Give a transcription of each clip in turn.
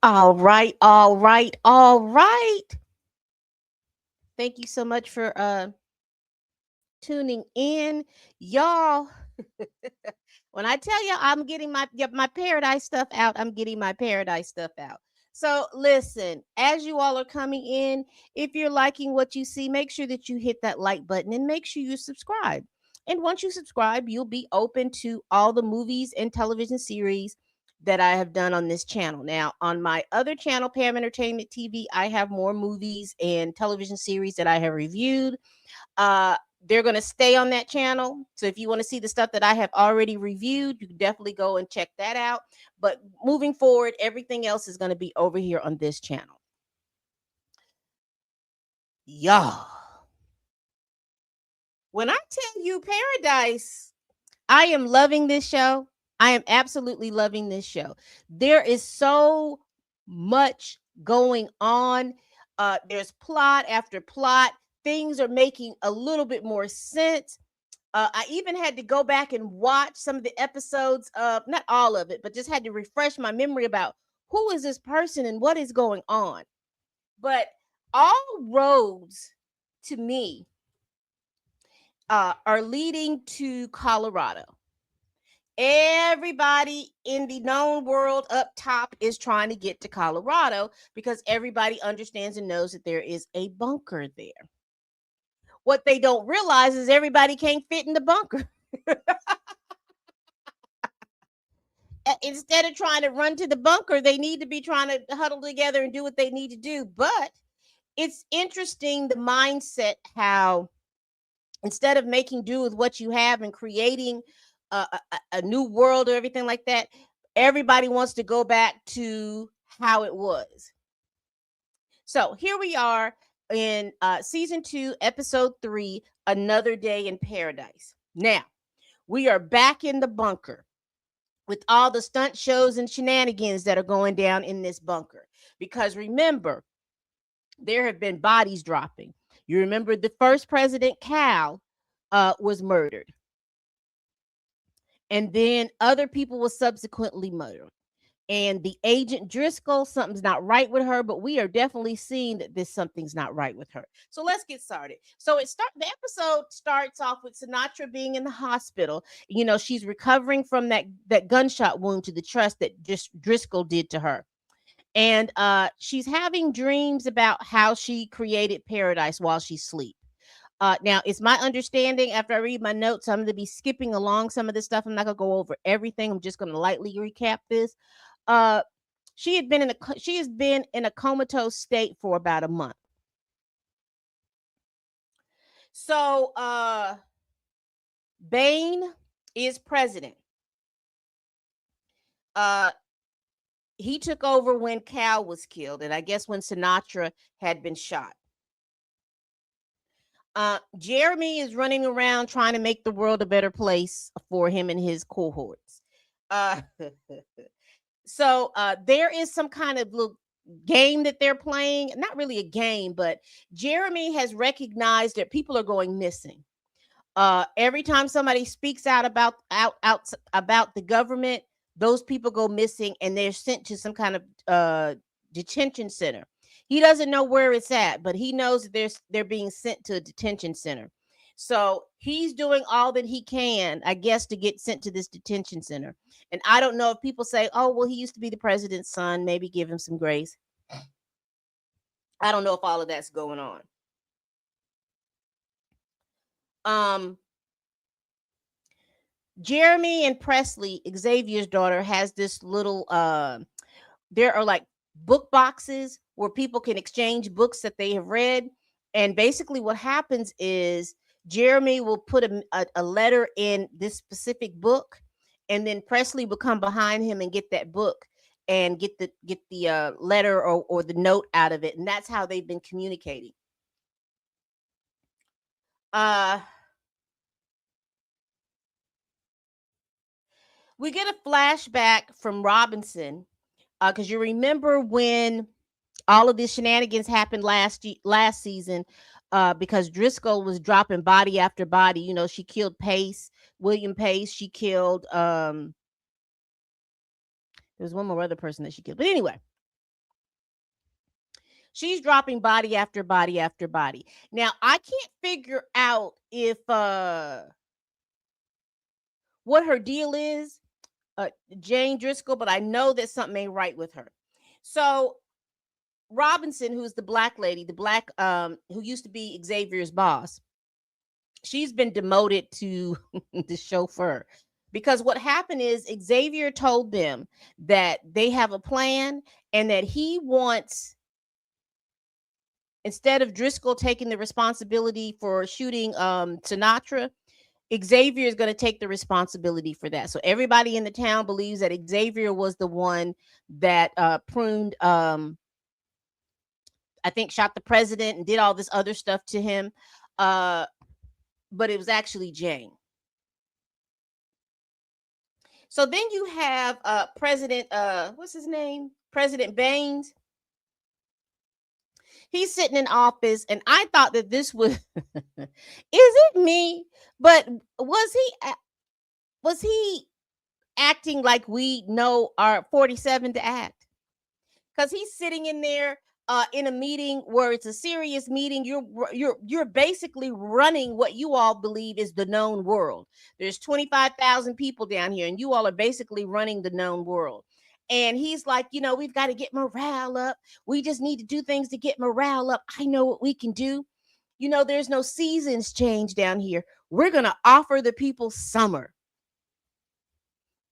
All right, all right, all right. Thank you so much for tuning in. Y'all, when I tell you I'm getting my paradise stuff out, I'm getting my paradise stuff out. So listen, as you all are coming in, if you're liking what you see, make sure that you hit that like button and make sure you subscribe. And once you subscribe, you'll be open to all the movies and television series that I have done on this channel. Now, on my other channel, Pam Entertainment TV, I have more movies and television series that I have reviewed. Uh, they're going to stay on that channel. So if you want to see the stuff that I have already reviewed, you can definitely go and check that out. But moving forward, everything else is going to be over here on this channel. Y'all, when I tell you Paradise, I am loving this show. I am absolutely loving this show. There is so much going on. There's plot after plot. Things are making a little bit more sense. I even had to go back and watch some of the episodes of, not all of it, but just had to refresh my memory about who is this person and what is going on. But all roads to me are leading to Colorado. Everybody in the known world up top is trying to get to Colorado because everybody understands and knows that there is a bunker there. What they don't realize is everybody can't fit in the bunker. Instead of trying to run to the bunker, they need to be trying to huddle together and do what they need to do. But it's interesting the mindset how instead of making do with what you have and creating a new world or everything like that, everybody wants to go back to how it was. So here we are in season 2, episode 3, Another Day in Paradise. Now, we are back in the bunker with all the stunt shows and shenanigans that are going down in this bunker. Because remember, there have been bodies dropping. You remember the first president, Cal, was murdered. And then other people were subsequently murdered. And the agent Driscoll, something's not right with her, but we are definitely seeing that this something's not right with her. So let's get started. So the episode starts off with Sinatra being in the hospital. You know, she's recovering from that gunshot wound to the chest that just Driscoll did to her. And she's having dreams about how she created paradise while she sleeps. Now, it's my understanding after I read my notes, I'm going to be skipping along some of this stuff. I'm not going to go over everything. I'm just going to lightly recap this. Uh, she has been in a comatose state for about a month. So Bain is president. Uh, he took over when Cal was killed, and I guess when Sinatra had been shot. Jeremy is running around trying to make the world a better place for him and his cohorts. Uh, so there is some kind of little game that they're playing. Not really a game, but Jeremy has recognized that people are going missing. Every time somebody speaks out about the government, those people go missing and they're sent to some kind of detention center. He doesn't know where it's at, but he knows that they're being sent to a detention center. So he's doing all that he can, I guess, to get sent to this detention center. And I don't know if people say, "Oh, well, he used to be the president's son. Maybe give him some grace." I don't know if all of that's going on. Um, Jeremy and Presley, Xavier's daughter, has this little there are like book boxes where people can exchange books that they have read. And basically what happens is Jeremy will put a letter in this specific book, and then Presley will come behind him and get that book and get the letter or the note out of it. And that's how they've been communicating. Uh we get a flashback from Robinson because you remember when all of these shenanigans happened last season because Driscoll was dropping body after body. You know, she killed William Pace. She killed there was one more other person that she killed. But anyway, She's dropping body after body after body. Now, I can't figure out if what her deal is, Jane Driscoll, but I know that something ain't right with her. So Robinson, who's the black lady, the black who used to be Xavier's boss, she's been demoted to the chauffeur, because what happened is Xavier told them that they have a plan and that he wants, instead of Driscoll taking the responsibility for shooting Sinatra, Xavier is going to take the responsibility for that. So everybody in the town believes that Xavier was the one that pruned, I think, shot the president and did all this other stuff to him. But it was actually Jane. So then you have President, what's his name? President Baines. He's sitting in office, and I thought that this was is it me? But was he acting like we know our 47 to act? Because he's sitting in there in a meeting where it's a serious meeting. You're basically running what you all believe is the known world. There's 25,000 people down here, and you all are basically running the known world. And he's like, we've got to get morale up. We just need to do things to get morale up. I know what we can do. There's no seasons change down here. We're going to offer the people summer.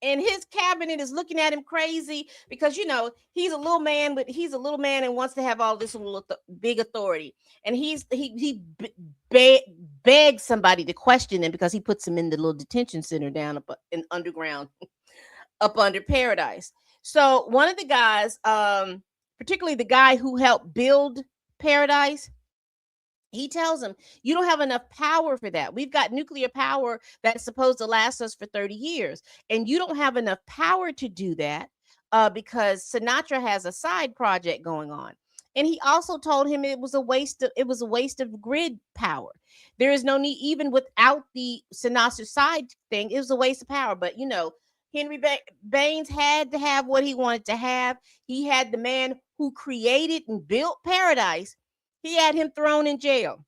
And his cabinet is looking at him crazy because he's a little man, but he's a little man and wants to have all this little big authority. And he begs somebody to question him because he puts him in the little detention center down up in underground, up under Paradise. So one of the guys, particularly the guy who helped build Paradise, he tells him, you don't have enough power for that. We've got nuclear power that's supposed to last us for 30 years. And you don't have enough power to do that because Sinatra has a side project going on. And he also told him it was a waste of grid power. There is no need, even without the Sinatra side thing, it was a waste of power. But Henry Baines had to have what he wanted to have. He had the man who created and built Paradise. He had him thrown in jail.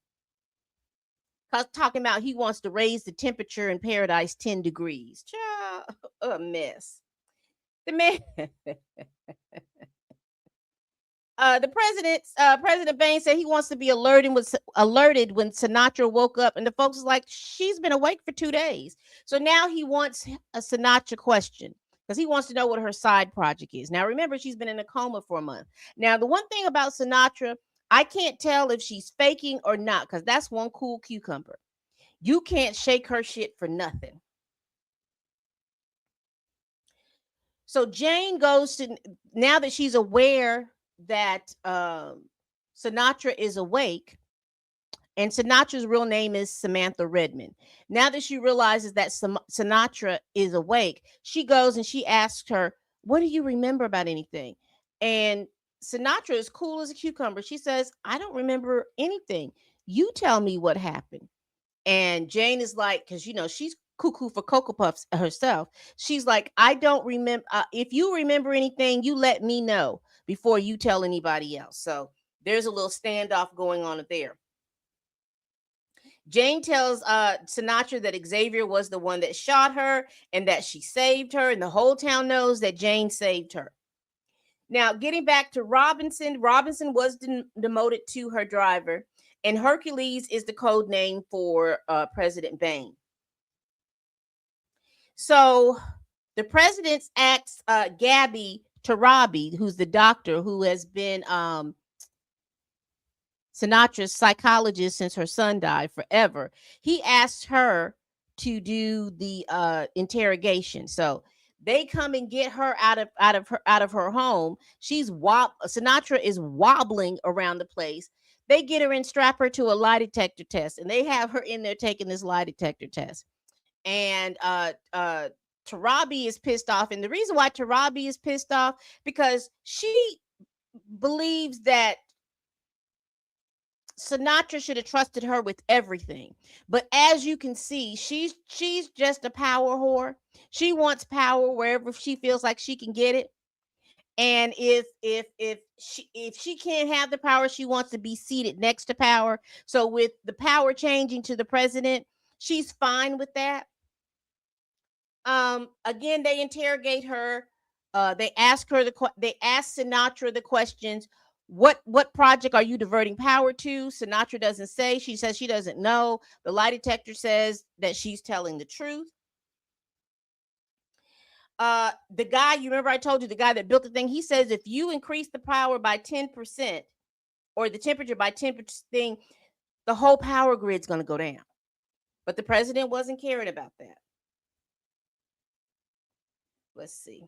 Talking about he wants to raise the temperature in Paradise 10 degrees. Child, a mess. The man, President Baines said he wants to be alerted when Sinatra woke up, and the folks was like, she's been awake for 2 days. So now he wants a Sinatra question because he wants to know what her side project is. Now remember, she's been in a coma for a month. Now the one thing about Sinatra, I can't tell if she's faking or not, because that's one cool cucumber. You can't shake her shit for nothing. So Jane goes to, now that she's aware that Sinatra is awake, and Sinatra's real name is Samantha Redmond. Now that she realizes that Sinatra is awake, she goes and she asks her, what do you remember about anything? And Sinatra is cool as a cucumber. She says, I don't remember anything. You tell me what happened. And Jane is like, because she's cuckoo for Cocoa Puffs herself. She's like, I don't remember. If you remember anything, you let me know before you tell anybody else. So there's a little standoff going on there. Jane tells Sinatra that Xavier was the one that shot her and that she saved her, and the whole town knows that Jane saved her. Now, getting back to Robinson was demoted to her driver, and Hercules is the code name for President Bain. So the president asks Gabby Tarabi, who's the doctor who has been Sinatra's psychologist since her son died forever. He asked her to do the interrogation. So they come and get her out of her home. Sinatra is wobbling around the place. They get her and strap her to a lie detector test, and they have her in there taking this lie detector test. And Tarabi is pissed off, and the reason why Tarabi is pissed off because she believes that Sinatra should have trusted her with everything. But as you can see, she's just a power whore. She wants power wherever she feels like she can get it. And if she can't have the power, she wants to be seated next to power. So with the power changing to the president, she's fine with that. Again, they interrogate her. They ask Sinatra the questions. What project are you diverting power to? Sinatra doesn't say. She says she doesn't know. The lie detector says that she's telling the truth. The guy, you remember I told you, the guy that built the thing, he says if you increase the power by 10% or the temperature by 10%, thing, the whole power grid's going to go down. But the president wasn't caring about that. Let's see.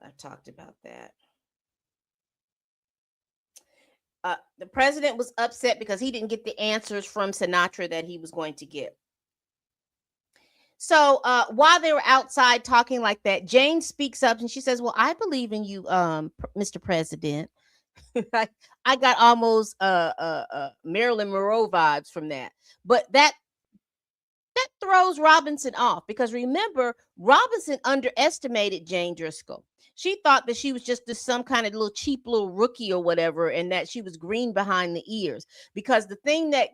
I talked about that. The president was upset because he didn't get the answers from Sinatra that he was going to get. So while they were outside talking like that, Jane speaks up and she says, "Well, I believe in you, Mr. President." I got almost Marilyn Monroe vibes from that, but that throws Robinson off because remember, Robinson underestimated Jane Driscoll. She thought that she was just some kind of little cheap little rookie or whatever, and that she was green behind the ears. Because the thing that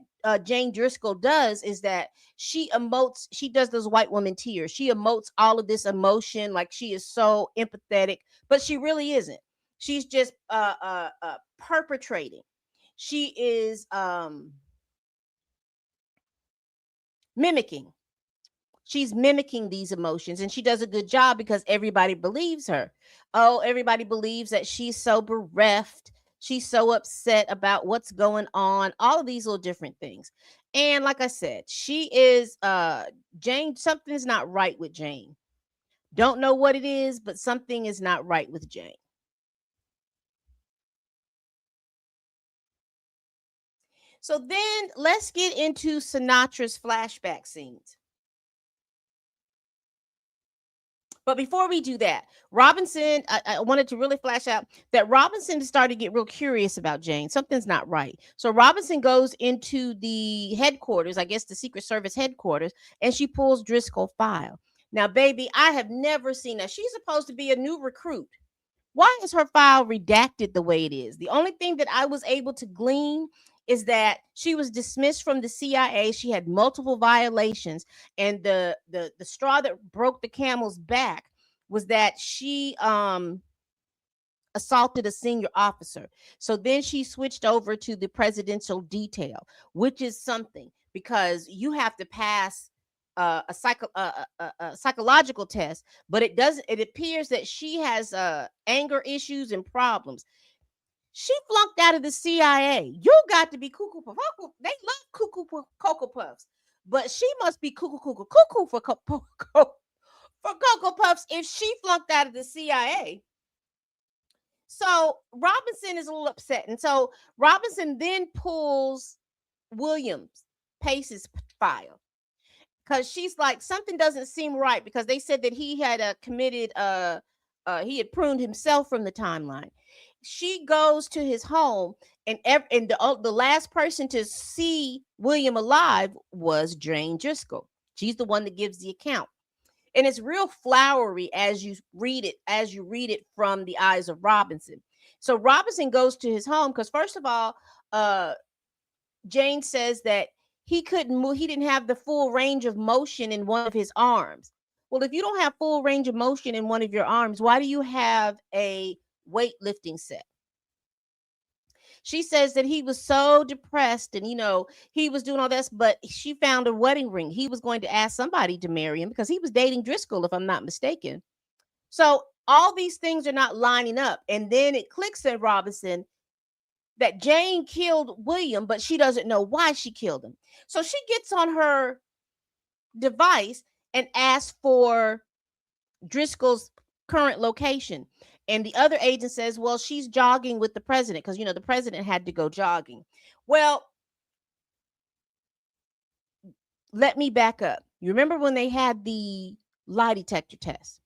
Jane Driscoll does is that she does those white woman tears. She emotes all of this emotion like she is so empathetic, but she really isn't. She's just perpetrating. She is mimicking. She's mimicking these emotions and she does a good job because everybody believes her. Oh, everybody believes that she's so bereft. She's so upset about what's going on, all of these little different things. And like I said, she is Jane, something's not right with Jane. Don't know what it is, but something is not right with Jane. So then let's get into Sinatra's flashback scenes. But before we do that, Robinson, I wanted to really flash out that Robinson started to get real curious about Jane. Something's not right. So Robinson goes into the headquarters, I guess the Secret Service headquarters, and she pulls Driscoll file. Now, baby, I have never seen that. She's supposed to be a new recruit. Why is her file redacted the way it is? The only thing that I was able to glean is that she was dismissed from the CIA. She had multiple violations, and the straw that broke the camel's back was that she assaulted a senior officer. So then she switched over to the presidential detail, which is something because you have to pass a psychological test, but it doesn't. It appears that she has anger issues and problems. She flunked out of the CIA. You got to be cuckoo puff. They love cocoa puffs, but she must be cuckoo for cocoa puffs if she flunked out of the CIA. So Robinson is a little upset, and so Robinson then pulls Williams Pace's file because she's like something doesn't seem right because they said that he had committed he had pruned himself from the timeline. She goes to his home and the last person to see William alive was Jane Driscoll. She's the one that gives the account. And it's real flowery as you read it from the eyes of Robinson. So Robinson goes to his home because first of all, Jane says that he couldn't move, he didn't have the full range of motion in one of his arms. Well, if you don't have full range of motion in one of your arms, why do you have a weightlifting set? She says that he was so depressed and he was doing all this, but she found a wedding ring. He was going to ask somebody to marry him because he was dating Driscoll, if I'm not mistaken. So all these things are not lining up. And then it clicks in Robinson that Jane killed William, but she doesn't know why she killed him. So she gets on her device and asks for Driscoll's current location. And the other agent says, well, she's jogging with the president because, the president had to go jogging. Well, let me back up. You remember when they had the lie detector test?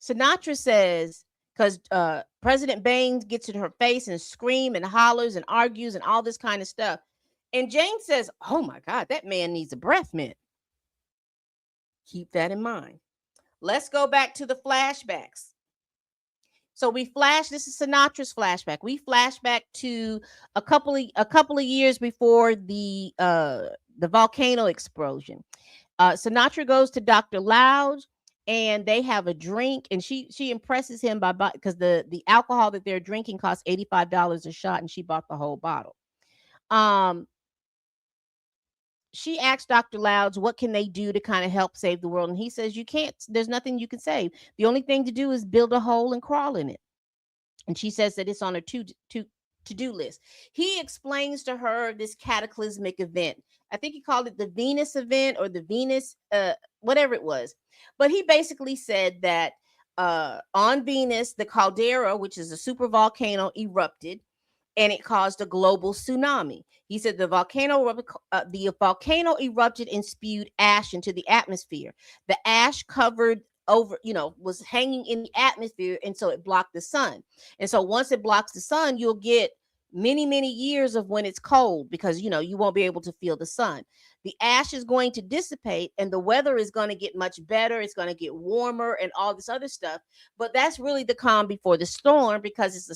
Sinatra says, because President Baines gets in her face and scream and hollers and argues and all this kind of stuff. And Jane says, "Oh my God, that man needs a breath mint." Keep that in mind. Let's go back to the flashbacks. So we flash. This is Sinatra's flashback. We flash back to a couple of years before the volcano explosion. Sinatra goes to Dr. Loud and they have a drink, and she impresses him by because the alcohol that they're drinking costs $85 a shot, and she bought the whole bottle. Um, she asks Dr. Louds what can they do to kind of help save the world, and he says you can't. There's nothing you can save. The only thing to do is build a hole and crawl in it. And she says that it's on her to-do list. He explains to her this cataclysmic event. I think he called it the Venus event or the Venus, whatever it was. But he basically said that on Venus, the caldera, which is a super volcano, erupted and it caused a global tsunami. He said the volcano erupted and spewed ash into the atmosphere. The ash covered over, was hanging in the atmosphere, and so it blocked the sun. And so once it blocks the sun, you'll get many, many years of when it's cold because you won't be able to feel the sun. The ash is going to dissipate and the weather is going to get much better. It's going to get warmer and all this other stuff. But that's really the calm before the storm because it's a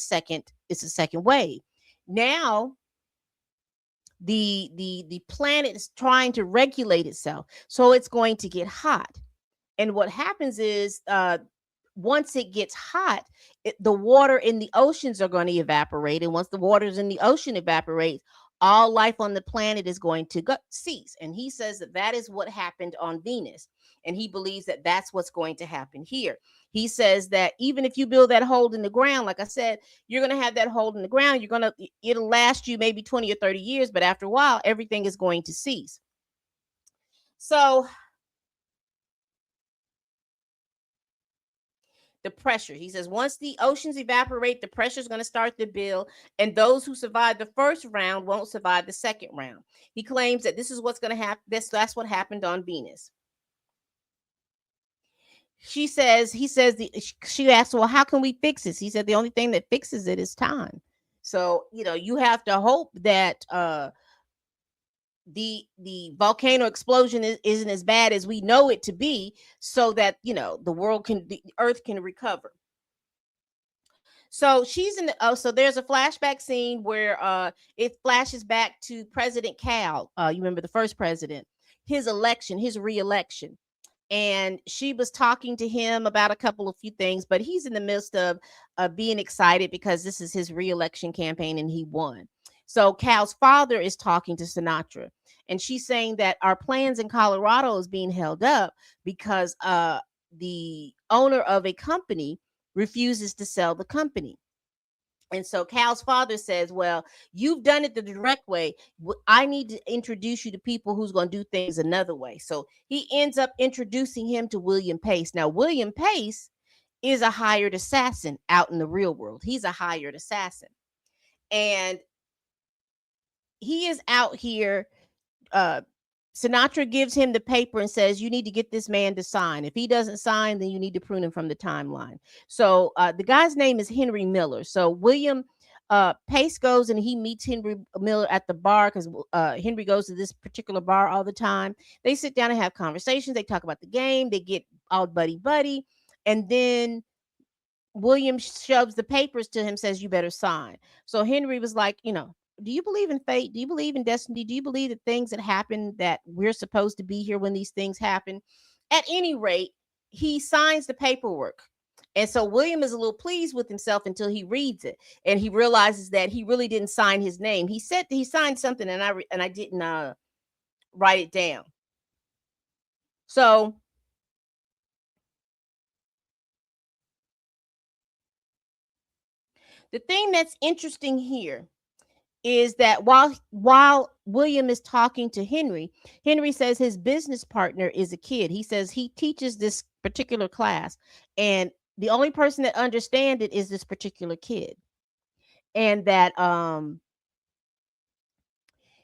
second wave. Now the planet is trying to regulate itself. So it's going to get hot. And what happens is once it gets hot, the water in the oceans are going to evaporate. And once the waters in the ocean evaporate, all life on the planet is going to cease. And he says that that is what happened on Venus. And he believes that that's what's going to happen here. He says that even if you build that hole in the ground, like I said, you're going to have that hole in the ground. It'll last you maybe 20 or 30 years, but after a while, everything is going to cease. So the pressure. He says once the oceans evaporate, the pressure is going to start to build, and those who survive the first round won't survive the second round. He claims that this is what's going to happen. That's what happened on Venus. She says, she asked, well, how can we fix this? He said the only thing that fixes it is time. So, you have to hope that the volcano explosion isn't as bad as we know it to be, so that the earth can recover. So so there's a flashback scene where it flashes back to President Cal. You remember the first president, his re-election. And she was talking to him about a few things, but he's in the midst of being excited because this is his re-election campaign and he won. So Cal's father is talking to Sinatra, and she's saying that our plans in Colorado is being held up because the owner of a company refuses to sell the company. And so Cal's father says, well, you've done it the direct way. I need to introduce you to people who's going to do things another way. So he ends up introducing him to William Pace. Now, William Pace is a hired assassin out in the real world. He's a hired assassin. And he is out here. Sinatra gives him the paper and says, you need to get this man to sign. If he doesn't sign, then you need to prune him from the timeline. So the guy's name is Henry Miller. So William Pace goes and he meets Henry Miller at the bar because Henry goes to this particular bar all the time. They sit down and have conversations. They talk about the game. They get all buddy. And then William shoves the papers to him, says, you better sign. So Henry was like, do you believe in fate? Do you believe in destiny? Do you believe that things that happen, that we're supposed to be here when these things happen? At any rate, he signs the paperwork. And so William is a little pleased with himself until he reads it and he realizes that he really didn't sign his name. He said that he signed something and I didn't write it down. So the thing that's interesting here is that while William is talking to Henry says his business partner is a kid. He says he teaches this particular class and the only person that understands it is this particular kid. And that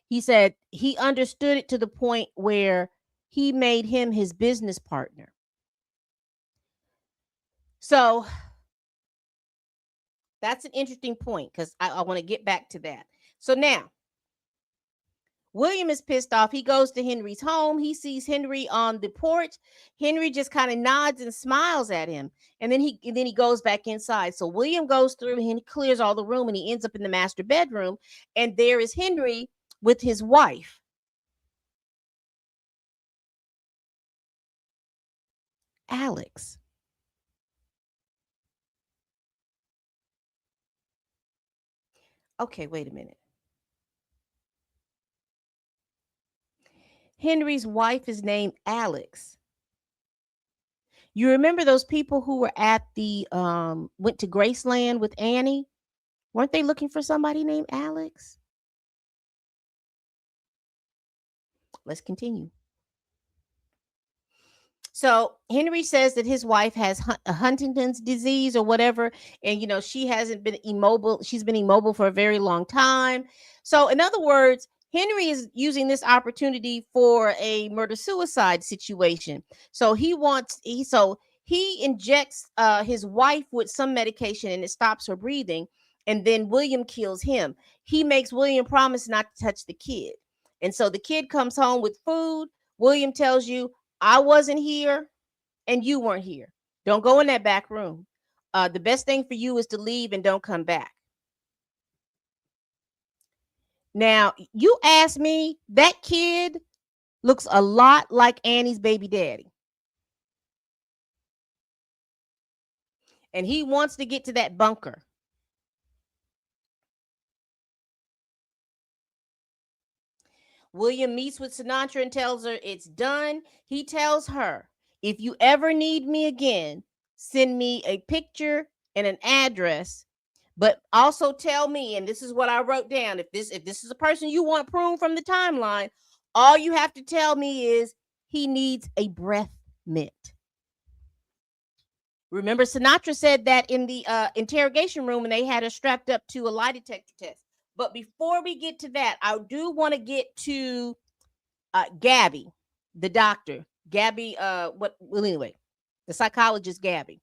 he said he understood it to the point where he made him his business partner. So That's an interesting point because I want to get back to that. So now William is pissed off. He goes to Henry's home. He sees Henry on the porch. Henry just kind of nods and smiles at him. And then he goes back inside. So William goes through and he clears all the room and he ends up in the master bedroom. And there is Henry with his wife. Alex. Okay, wait a minute. Henry's wife is named Alex. You remember those people who were at the went to Graceland with Annie? Weren't they looking for somebody named Alex? Let's continue. So Henry says that his wife has Huntington's disease or whatever, and she hasn't been immobile. She's been immobile for a very long time. So in other words, Henry is using this opportunity for a murder suicide situation. So he injects his wife with some medication and it stops her breathing, and then William kills him. He makes William promise not to touch the kid, and so the kid comes home with food. William tells you, I wasn't here and you weren't here. Don't go in that back room. The best thing for you is to leave and don't come back. Now, you ask me, that kid looks a lot like Annie's baby daddy. And he wants to get to that bunker. William meets with Sinatra and tells her it's done. He tells her, if you ever need me again, send me a picture and an address, but also tell me, and this is what I wrote down, if this is a person you want pruned from the timeline, all you have to tell me is he needs a breath mint. Remember, Sinatra said that in the interrogation room, and they had her strapped up to a lie detector test. But before we get to that, I do want to get to Gabby, the doctor. Gabby, anyway, the psychologist Gabby.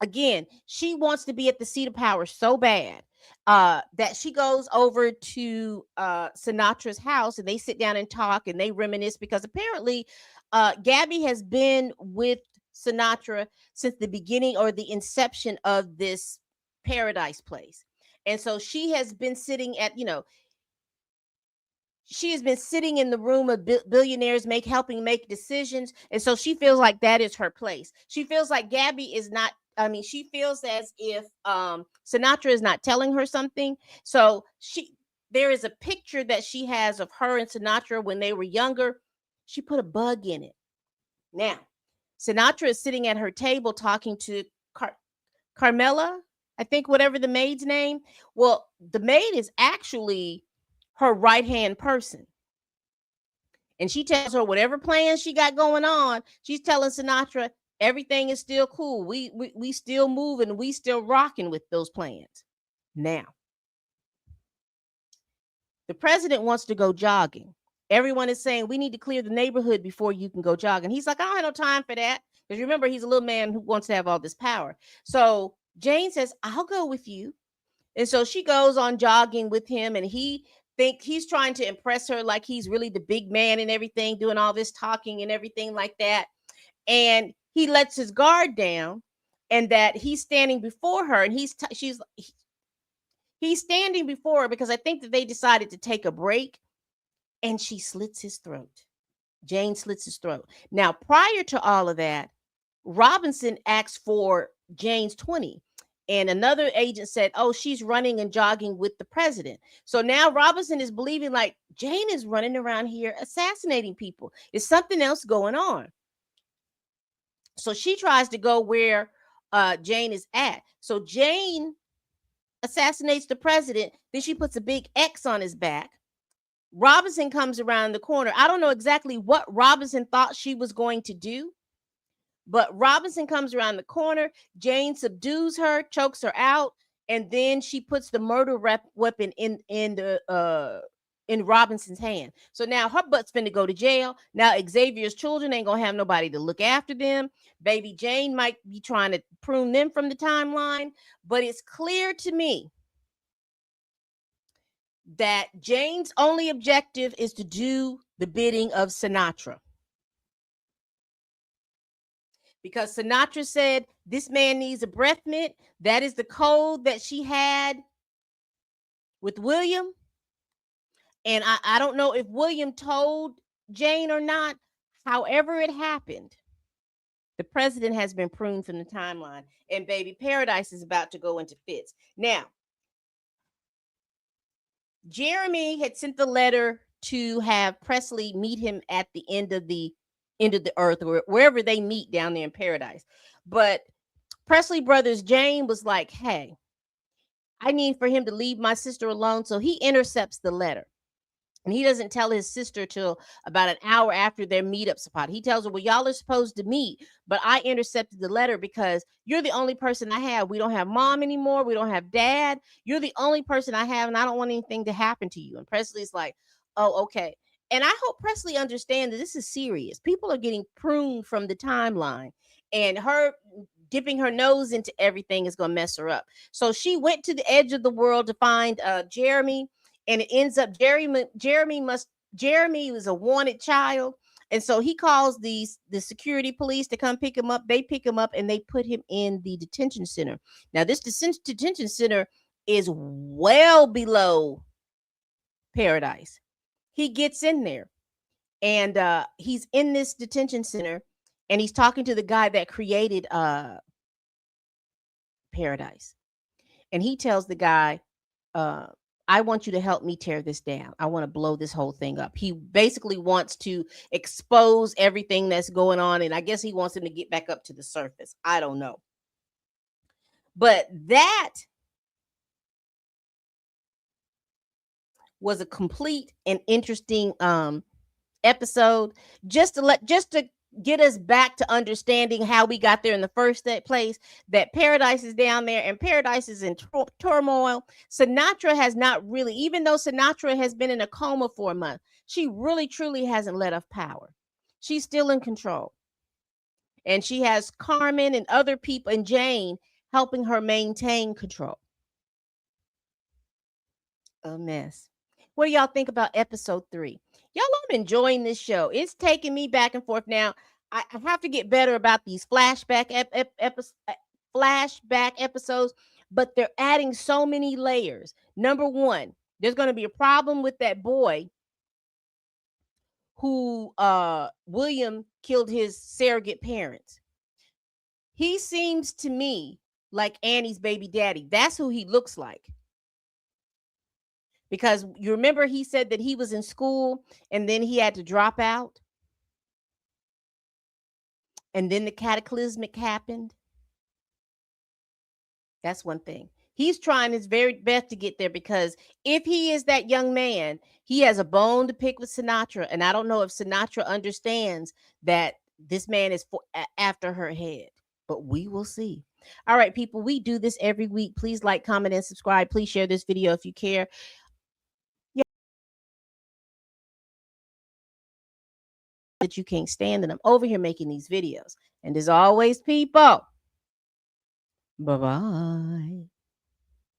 Again, she wants to be at the seat of power so bad that she goes over to Sinatra's house and they sit down and talk and they reminisce because apparently Gabby has been with Sinatra since the beginning or the inception of this paradise place. And so she has been sitting at, she has been sitting in the room of billionaires helping make decisions. And so she feels like that is her place. She feels like Gabby is not, she feels as if Sinatra is not telling her something. So there is a picture that she has of her and Sinatra when they were younger. She put a bug in it. Now, Sinatra is sitting at her table talking to Carmela, I think, whatever the maid's name. Well, the maid is actually her right-hand person. And she tells her whatever plans she got going on, she's telling Sinatra everything is still cool. We still moving, we still rocking with those plans. Now, the president wants to go jogging. Everyone is saying we need to clear the neighborhood before you can go jogging. He's like, I don't have no time for that. Because remember, he's a little man who wants to have all this power. So Jane says, I'll go with you. And so she goes on jogging with him, and he think he's trying to impress her like he's really the big man and everything, doing all this talking and everything like that. And he lets his guard down, and that he's standing before her, and he's standing before her because I think that they decided to take a break, and she slits his throat. Jane slits his throat. Now, prior to all of that, Robinson asked for Jane's 20. And another agent said, oh, she's running and jogging with the president. So now Robinson is believing like Jane is running around here assassinating people. There's something else going on. So she tries to go where Jane is at. So Jane assassinates the president. Then she puts a big X on his back. Robinson comes around the corner. I don't know exactly what Robinson thought she was going to do. But Robinson comes around the corner. Jane subdues her, chokes her out, and then she puts the murder weapon in in Robinson's hand. So now her butt's finna go to jail. Now Xavier's children ain't gonna have nobody to look after them. Baby Jane might be trying to prune them from the timeline, but it's clear to me that Jane's only objective is to do the bidding of Sinatra. Because Sinatra said this man needs a breath mint. That is the code that she had with William. And I don't know if William told Jane or not. However, it happened. The president has been pruned from the timeline, and baby Paradise is about to go into fits. Now, Jeremy had sent the letter to have Presley meet him at the end of the earth, or wherever they meet down there in Paradise. But Presley Brothers Jane was like, hey, I need for him to leave my sister alone. So he intercepts the letter. And he doesn't tell his sister till about an hour after their meetup spot. He tells her, well, y'all are supposed to meet, but I intercepted the letter because you're the only person I have. We don't have mom anymore. We don't have dad. You're the only person I have, and I don't want anything to happen to you. And Presley's like, oh, okay. And I hope Presley understands that this is serious. People are getting pruned from the timeline, and her dipping her nose into everything is going to mess her up. So she went to the edge of the world to find Jeremy. And it ends up Jeremy was a wanted child, and so he calls the security police to come pick him up. They pick him up and they put him in the detention center. Now this detention center is well below Paradise. He gets in there, and he's in this detention center, and he's talking to the guy that created Paradise, and he tells the guy, I want you to help me tear this down. I want to blow this whole thing up. He basically wants to expose everything that's going on. And I guess he wants him to get back up to the surface. I don't know. But that was a complete and interesting episode, just to get us back to understanding how we got there in the first place, that Paradise is down there and Paradise is in turmoil. Sinatra has not really, even though Sinatra has been in a coma for a month, she really truly hasn't let off power. She's still in control. And she has Carmen and other people and Jane helping her maintain control. A mess. What do y'all think about episode 3? Y'all, I'm enjoying this show. It's taking me back and forth. Now, I have to get better about these flashback episodes, but they're adding so many layers. Number one, there's going to be a problem with that boy who William killed his surrogate parents. He seems to me like Annie's baby daddy. That's who he looks like. Because you remember he said that he was in school and then he had to drop out. And then the cataclysmic happened. That's one thing. He's trying his very best to get there, because if he is that young man, he has a bone to pick with Sinatra. And I don't know if Sinatra understands that this man is after her head, but we will see. All right, people, we do this every week. Please like, comment, and subscribe. Please share this video if you care. That you can't stand, and I'm over here making these videos. And as always, people, bye-bye.